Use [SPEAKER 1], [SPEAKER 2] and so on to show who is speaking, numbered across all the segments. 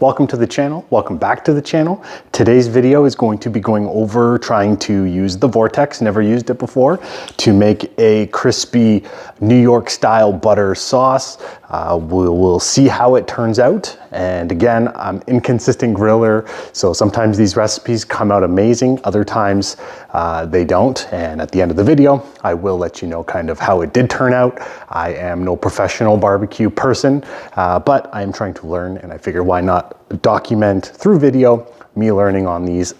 [SPEAKER 1] welcome to the channel. Welcome back to the channel. Today's video is going to be going over trying to use the Vortex, never used it before, to make a crispy New York style butter sauce. We'll see how it turns out. And again, I'm inconsistent griller, so sometimes these recipes come out amazing, other times they don't. And at the end of the video, I will let you know kind of how it did turn out. I am no professional barbecue person, but I am trying to learn, and I figure why not document through video me learning on these,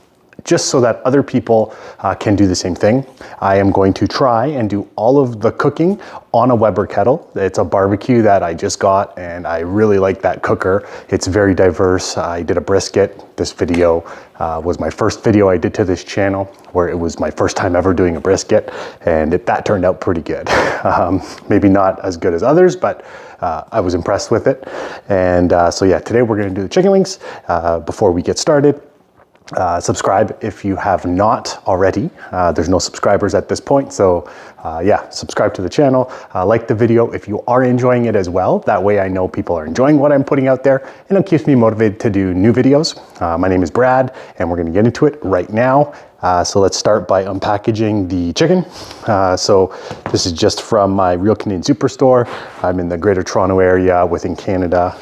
[SPEAKER 1] just so that other people can do the same thing. I am going to try and do all of the cooking on a Weber kettle. It's a barbecue that I just got, and I really like that cooker. It's very diverse. I did a brisket. This video was my first video I did to this channel, where it was my first time ever doing a brisket, and that turned out pretty good. Maybe not as good as others, but I was impressed with it. And so yeah, today we're gonna do the chicken wings. Before we get started, subscribe if you have not already. There's no subscribers at this point, so yeah, subscribe to the channel. Like the video if you are enjoying it as well. That way I know people are enjoying what I'm putting out there, and it keeps me motivated to do new videos. My name is Brad, and we're gonna get into it right now. So let's start by unpackaging the chicken. So this is just from my Real Canadian Superstore. I'm in the Greater Toronto area within Canada.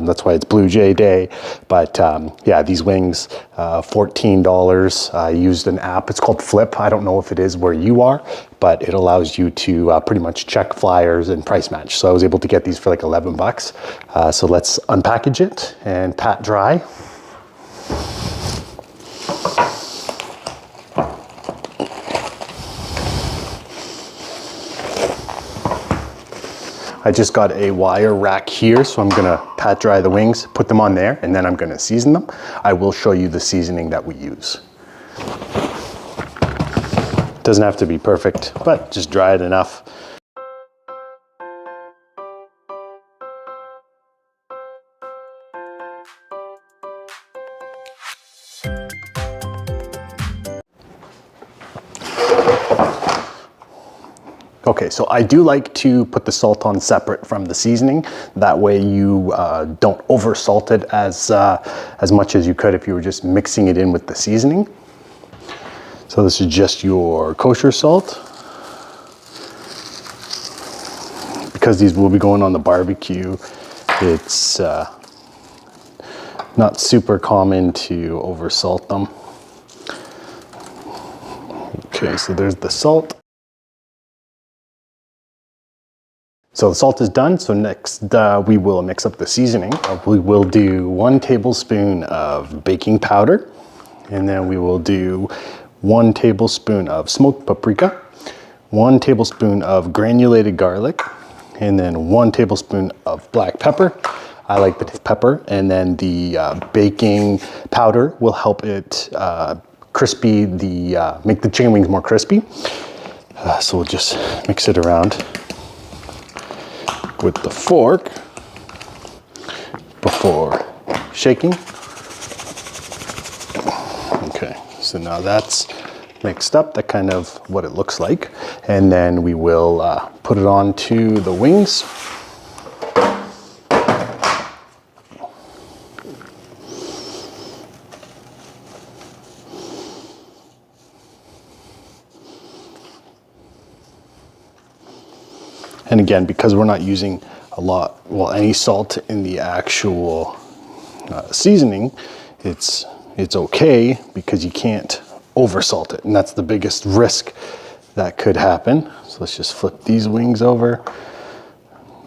[SPEAKER 1] That's why it's Blue Jay Day. But yeah, these wings, $14. I used an app, it's called Flip. I don't know if it is where you are, but it allows you to pretty much check flyers and price match. So I was able to get these for like 11 bucks. So let's unpackage it and pat dry. I just got a wire rack here, so I'm gonna pat dry the wings, put them on there, and then I'm gonna season them. I will show you the seasoning that we use. Doesn't have to be perfect, but just dry it enough. Okay, so I do like to put the salt on separate from the seasoning. That way you don't over salt it as much as you could if you were just mixing it in with the seasoning. So this is just your kosher salt. Because these will be going on the barbecue, it's not super common to over salt them. Okay, so there's the salt. So the salt is done, so next we will mix up the seasoning. We will do 1 tablespoon of baking powder, and then we will do 1 tablespoon of smoked paprika, 1 tablespoon of granulated garlic, and then 1 tablespoon of black pepper. I like the pepper, and then the baking powder will help it crispy, make the chicken wings more crispy. So we'll just mix it around with the fork before shaking. Okay, so now that's mixed up, that kind of what it looks like. And then we will put it onto the wings. And again, because we're not using any salt in the actual seasoning, it's okay because you can't over salt it. And that's the biggest risk that could happen. So let's just flip these wings over.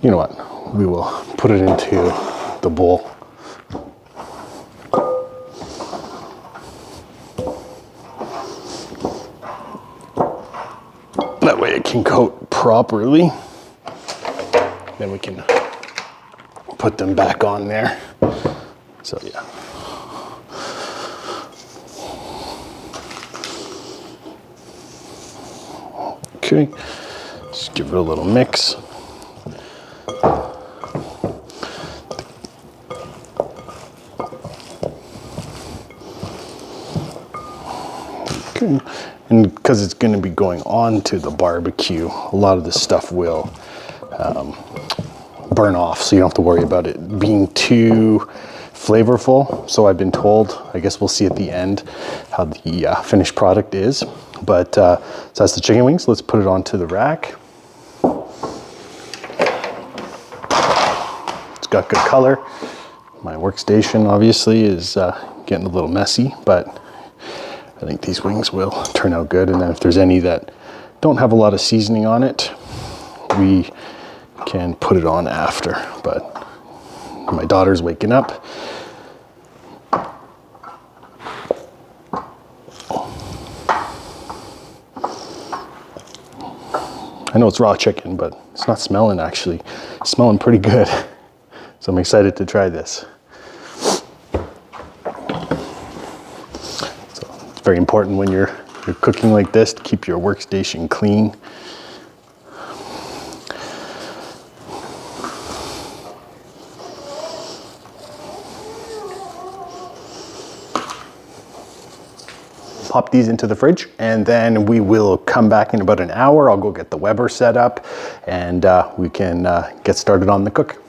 [SPEAKER 1] You know what? We will put it into the bowl. That way it can coat properly. Then we can put them back on there. So yeah. Okay, just give it a little mix. Okay, and because it's going to be going on to the barbecue, a lot of this stuff will burn off, so you don't have to worry about it being too flavorful, so I've been told. I guess we'll see at the end how the finished product is. But so that's the chicken wings. Let's put it onto the rack. It's got good color. My workstation obviously is getting a little messy, but I think these wings will turn out good. And then if there's any that don't have a lot of seasoning on it, we can put it on after. But my daughter's waking up. I know it's raw chicken, but it's not smelling actually. It's smelling pretty good. So I'm excited to try this. So it's very important when you're cooking like this to keep your workstation clean. Pop these into the fridge, and then we will come back in about an hour. I'll go get the Weber set up, and we can get started on the cook.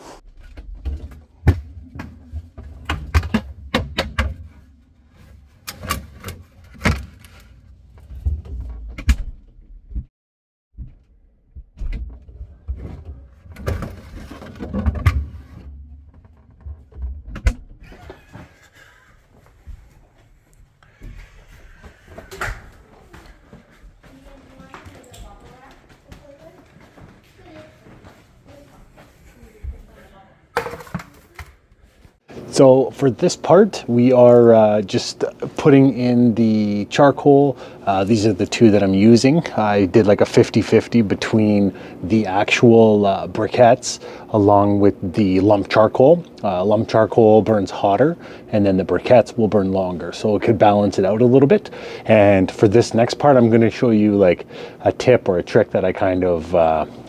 [SPEAKER 1] So for this part, we are just putting in the charcoal. These are the two that I'm using. I did like a 50-50 between the actual briquettes along with the lump charcoal. Lump charcoal burns hotter, and then the briquettes will burn longer, so it could balance it out a little bit. And for this next part, I'm going to show you like a tip or a trick that I kind of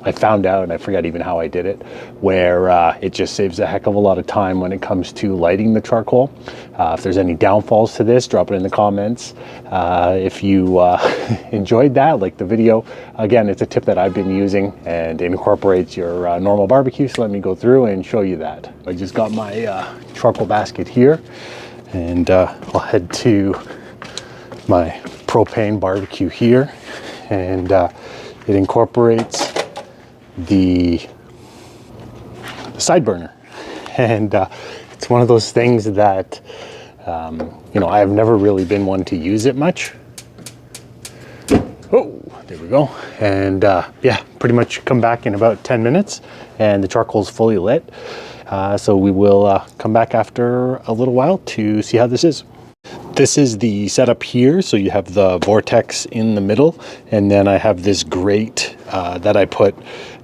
[SPEAKER 1] I found out, and I forgot even how I did it, where it just saves a heck of a lot of time when it comes to lighting the charcoal. If there's any downfalls to this, drop it in the comments. If you enjoyed that, like the video, again, it's a tip that I've been using, and it incorporates your normal barbecue, so let me go through and show you that. I just got my charcoal basket here, and I'll head to my propane barbecue here, and it incorporates the side burner, and it's one of those things that you know, I have never really been one to use it much. Oh, there we go. And yeah, pretty much come back in about 10 minutes and the charcoal is fully lit. So we will come back after a little while to see how this is. This is the setup here. So you have the Vortex in the middle, and then I have this grate that I put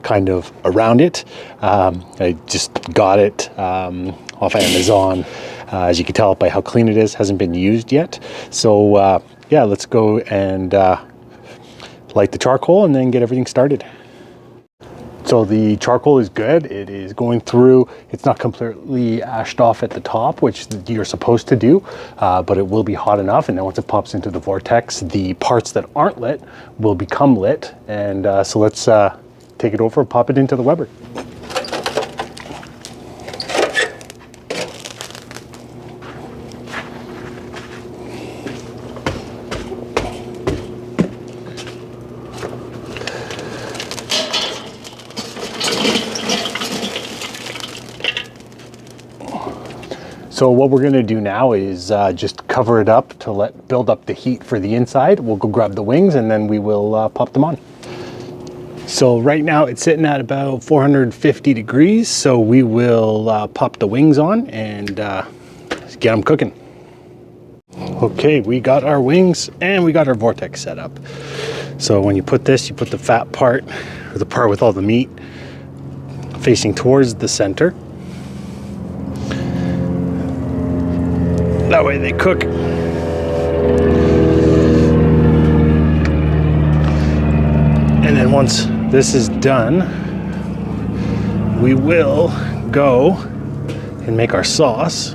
[SPEAKER 1] kind of around it. I just got it off Amazon. As you can tell by how clean it is, hasn't been used yet. So yeah, let's go and light the charcoal and then get everything started. So the charcoal is good. It is going through. It's not completely ashed off at the top, which you're supposed to do, but it will be hot enough. And then once it pops into the Vortex, the parts that aren't lit will become lit. And so let's take it over and pop it into the Weber. So what we're gonna do now is just cover it up to build up the heat for the inside. We'll go grab the wings and then we will pop them on. So right now it's sitting at about 450 degrees. So we will pop the wings on and get them cooking. Okay, we got our wings and we got our Vortex set up. So when you put this, you put the fat part, or the part with all the meat, facing towards the center. That way they cook. And then once this is done, we will go and make our sauce,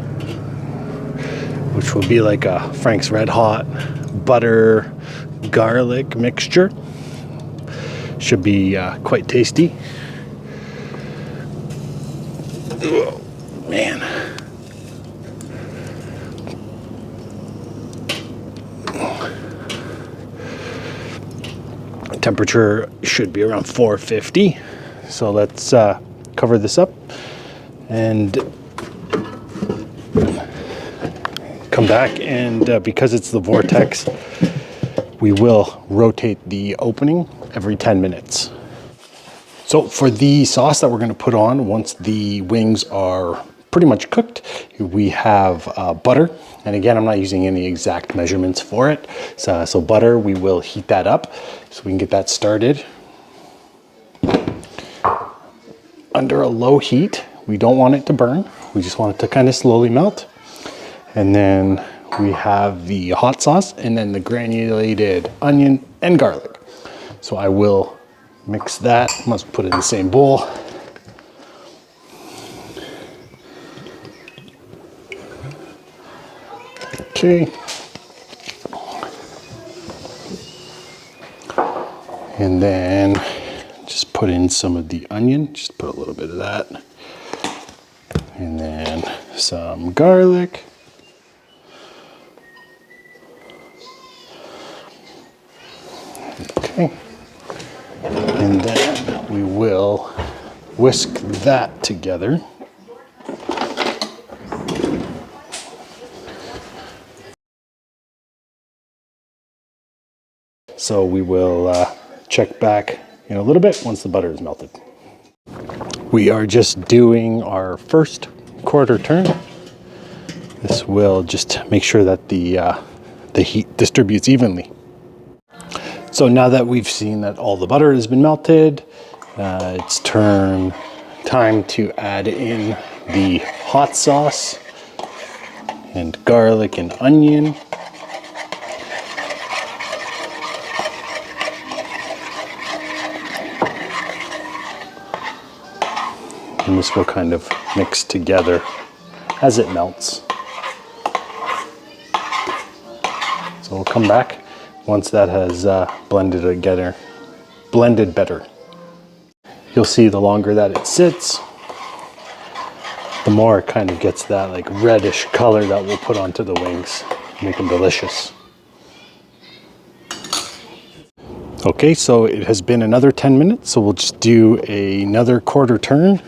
[SPEAKER 1] which will be like a Frank's Red Hot butter garlic mixture. Should be quite tasty. Oh, man. Temperature should be around 450. So let's cover this up and come back, and because it's the Vortex, we will rotate the opening every 10 minutes. So for the sauce that we're going to put on once the wings are pretty much cooked, we have butter. And again, I'm not using any exact measurements for it. So butter, we will heat that up so we can get that started. Under a low heat, we don't want it to burn. We just want it to kind of slowly melt. And then we have the hot sauce and then the granulated onion and garlic. So I will mix that, must put it in the same bowl. Okay. And then just put in some of the onion, just put a little bit of that. And then some garlic. Okay. And then we will whisk that together. So we will check back in a little bit once the butter is melted. We are just doing our first quarter turn. This will just make sure that the heat distributes evenly. So now that we've seen that all the butter has been melted, it's time to add in the hot sauce and garlic and onion. And this will kind of mix together as it melts. So we'll come back once that has blended better. You'll see the longer that it sits, the more it kind of gets that like reddish color that we'll put onto the wings, make them delicious. Okay, so it has been another 10 minutes, so we'll just do another quarter turn.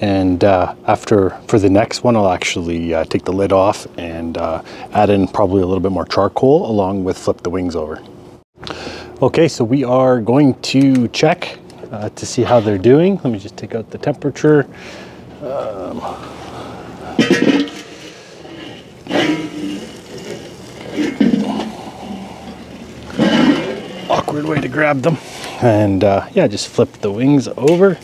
[SPEAKER 1] And for the next one, I'll actually take the lid off and add in probably a little bit more charcoal along with flip the wings over. Okay, so we are going to check to see how they're doing. Let me just take out the temperature. Awkward way to grab them. And yeah, just flip the wings over.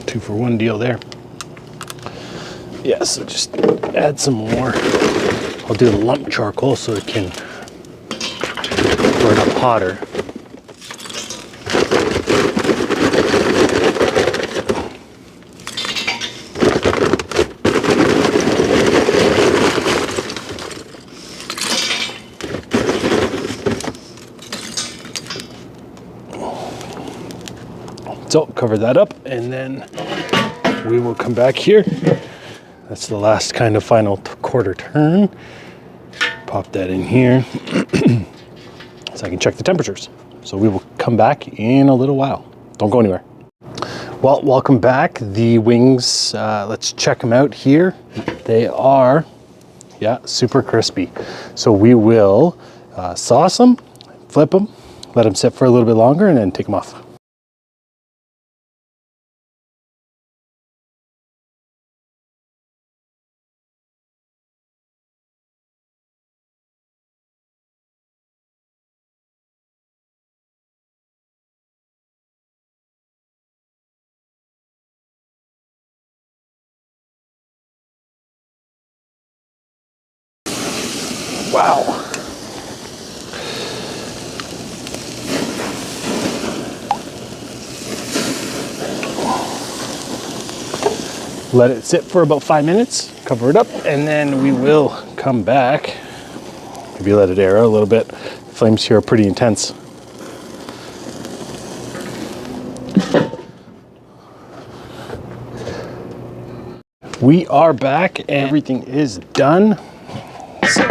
[SPEAKER 1] Two for one deal there. Yeah, so just add some more. I'll do the lump charcoal so it can burn up hotter. So cover that up and then we will come back here. That's the last kind of final quarter turn. Pop that in here so I can check the temperatures. So we will come back in a little while. Don't go anywhere. Well, welcome back. The wings, let's check them out here. They are, yeah, super crispy. So we will sauce them, flip them, let them sit for a little bit longer and then take them off. Wow. Let it sit for about 5 minutes, cover it up, and then we will come back. Maybe let it air out a little bit. Flames here are pretty intense. We are back and everything is done. So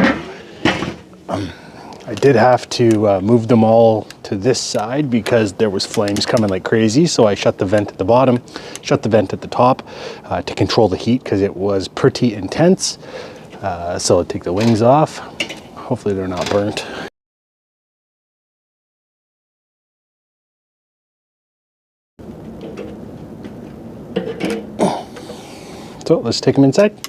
[SPEAKER 1] I did have to move them all to this side because there was flames coming like crazy. So I shut the vent at the bottom, shut the vent at the top to control the heat because it was pretty intense. So I'll take the wings off. Hopefully they're not burnt. So let's take them inside.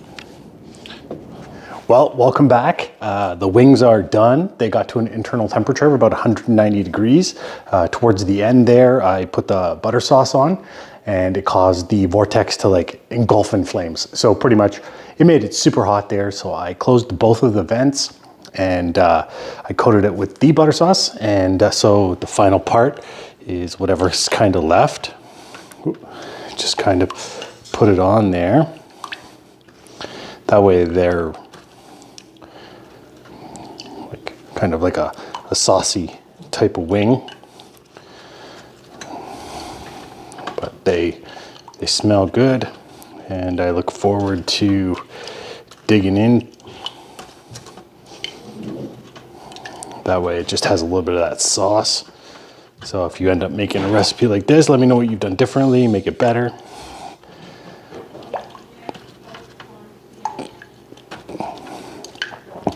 [SPEAKER 1] Well, welcome back. The wings are done. They got to an internal temperature of about 190 degrees. Towards the end there, I put the butter sauce on and it caused the Vortex to like engulf in flames. So pretty much it made it super hot there. So I closed both of the vents and I coated it with the butter sauce. And so the final part is whatever's kind of left. Just kind of put it on there. That way they're like kind of like a saucy type of wing. But they smell good and I look forward to digging in. That way it just has a little bit of that sauce. So if you end up making a recipe like this, let me know what you've done differently, make it better.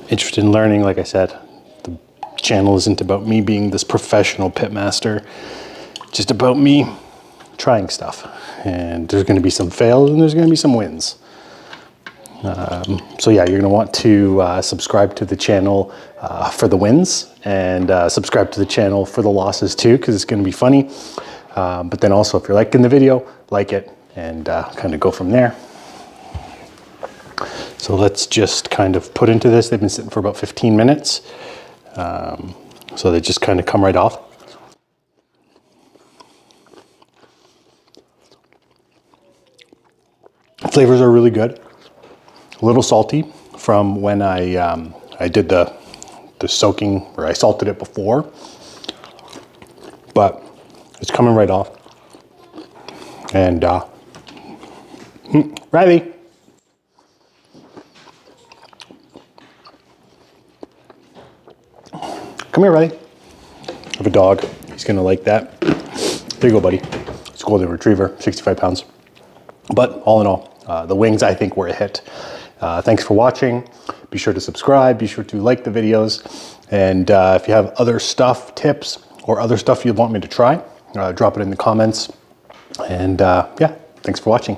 [SPEAKER 1] Interested in learning, like I said, the channel isn't about me being this professional pitmaster, just about me trying stuff. And there's gonna be some fails and there's gonna be some wins. So yeah, you're gonna want to subscribe to the channel for the wins and subscribe to the channel for the losses too, because it's gonna be funny. But then also if you're liking the video, like it and kind of go from there. So let's just kind of put into this. They've been sitting for about 15 minutes. So they just kind of come right off. Flavors are really good. A little salty from when I did the soaking, or I salted it before. But it's coming right off. And Riley. Come here, Riley. I have a dog. He's gonna like that. There you go, buddy. It's a golden retriever, 65 pounds. But all in all, the wings I think were a hit. Thanks for watching. Be sure to subscribe. Be sure to like the videos. And if you have other stuff, tips, or other stuff you'd want me to try, drop it in the comments. And yeah, thanks for watching.